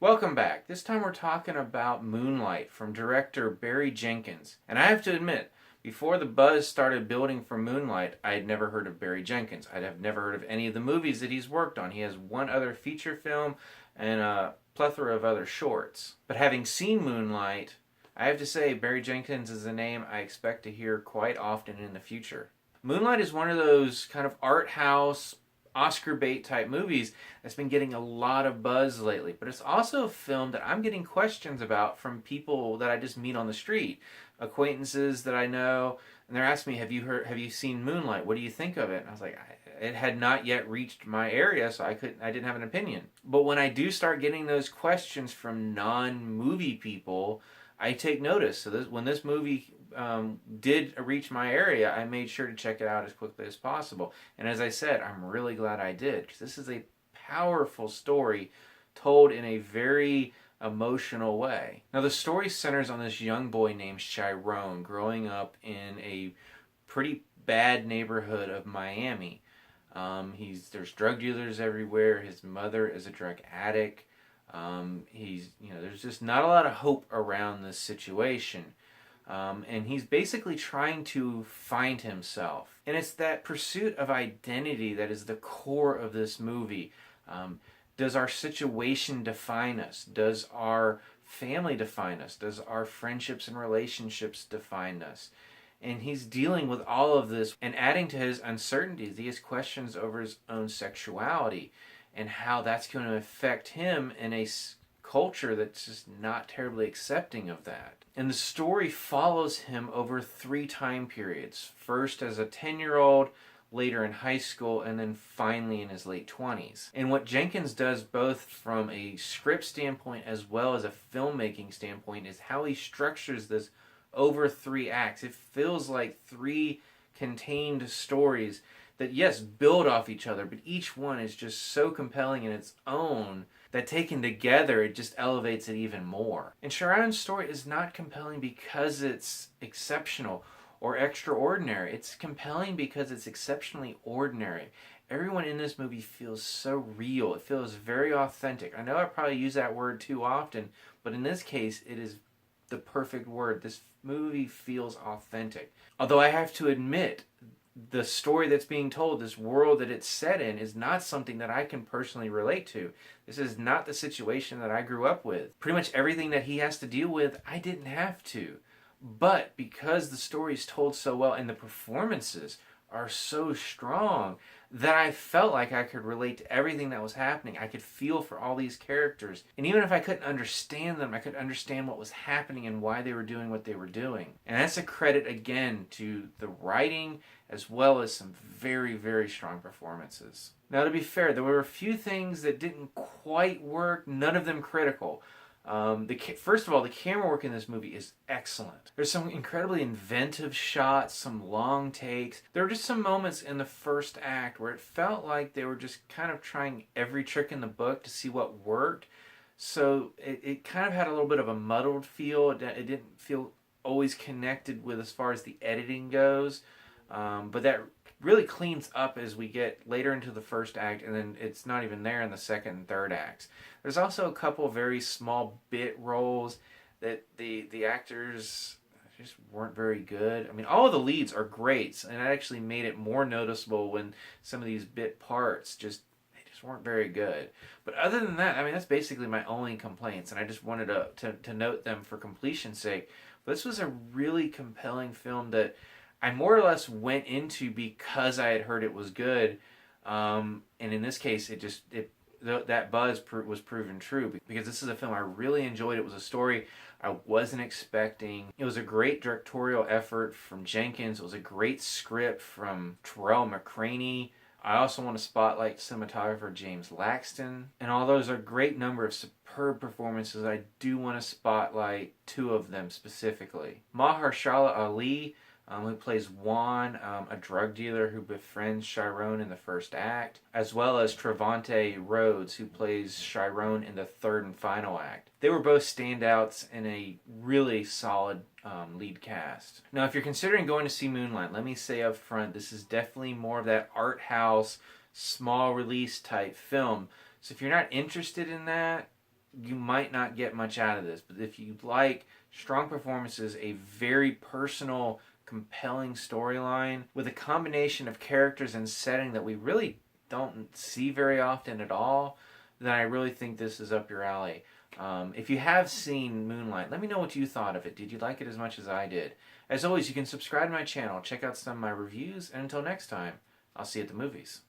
Welcome back. This time we're talking about Moonlight from director Barry Jenkins. And I have to admit, before the buzz started building for Moonlight, I had never heard of Barry Jenkins. I'd have never heard of any of the movies that he's worked on. He has one other feature film and a plethora of other shorts. But having seen Moonlight, I have to say Barry Jenkins is a name I expect to hear quite often in the future. Moonlight is one of those kind of art house, Oscar bait type movies that's been getting a lot of buzz lately, but it's also a film that I'm getting questions about from people that I just meet on the street, acquaintances that I know, and they're asking me, have you seen Moonlight? What do you think of it? And I was like, it had not yet reached my area, so I didn't have an opinion. But when I do start getting those questions from non-movie people, I take notice. So when this movie did reach my area, I made sure to check it out as quickly as possible. And as I said, I'm really glad I did, because this is a powerful story told in a very emotional way. Now, the story centers on this young boy named Chiron growing up in a pretty bad neighborhood of Miami. There's drug dealers everywhere. His mother is a drug addict. There's just not a lot of hope around this situation. And he's basically trying to find himself. And it's that pursuit of identity that is the core of this movie. Does our situation define us? Does our family define us? Does our friendships and relationships define us? And he's dealing with all of this, and adding to his uncertainties, he has questions over his own sexuality and how that's going to affect him in a culture that's just not terribly accepting of that. And the story follows him over 3 time periods. First as a 10-year-old, later in high school, and then finally in his late 20s. And what Jenkins does both from a script standpoint as well as a filmmaking standpoint is how he structures this over 3 acts. It feels like 3 contained stories that, yes, build off each other, but each one is just so compelling in its own that taken together, it just elevates it even more. And Chiron's story is not compelling because it's exceptional or extraordinary. It's compelling because it's exceptionally ordinary. Everyone in this movie feels so real. It feels very authentic. I know I probably use that word too often, but in this case, it is the perfect word. This movie feels authentic. Although I have to admit, the story that's being told, this world that it's set in, is not something that I can personally relate to. This is not the situation that I grew up with. Pretty much everything that he has to deal with, I didn't have to. But because the story is told so well and the performances are so strong, that I felt like I could relate to everything that was happening. I could feel for all these characters. And even if I couldn't understand them, I could understand what was happening and why they were doing what they were doing. And that's a credit, again, to the writing as well as some very, very strong performances. Now, to be fair, there were a few things that didn't quite work, none of them critical. First of all, the camera work in this movie is excellent. There's some incredibly inventive shots, some long takes. There were just some moments in the first act where it felt like they were just kind of trying every trick in the book to see what worked. So it kind of had a little bit of a muddled feel. It didn't feel always connected with as far as the editing goes. But that really cleans up as we get later into the first act, and then it's not even there in the second and third acts. There's also a couple very small bit roles that the actors just weren't very good. I mean, all of the leads are great, and it actually made it more noticeable when some of these bit parts just weren't very good. But other than that, I mean, that's basically my only complaints, and I just wanted to note them for completion's sake. But this was a really compelling film that I more or less went into because I had heard it was good, and in this case, that buzz was proven true, because this is a film I really enjoyed. It was a story I wasn't expecting. It was a great directorial effort from Jenkins. It was a great script from Tarell McCraney. I also want to spotlight cinematographer James Laxton. And although there's a great number of superb performances, I do want to spotlight 2 of them specifically. Mahershala Ali, who plays Juan, a drug dealer who befriends Chiron in the first act, as well as Trevante Rhodes, who plays Chiron in the third and final act. They were both standouts in a really solid lead cast. Now, if you're considering going to see Moonlight, let me say up front, this is definitely more of that art house, small release type film. So if you're not interested in that, you might not get much out of this. But if you like strong performances, a very personal, compelling storyline with a combination of characters and setting that we really don't see very often at all, then I really think this is up your alley. If you have seen Moonlight, let me know what you thought of it. Did you like it as much as I did? As always, you can subscribe to my channel, check out some of my reviews, and until next time, I'll see you at the movies.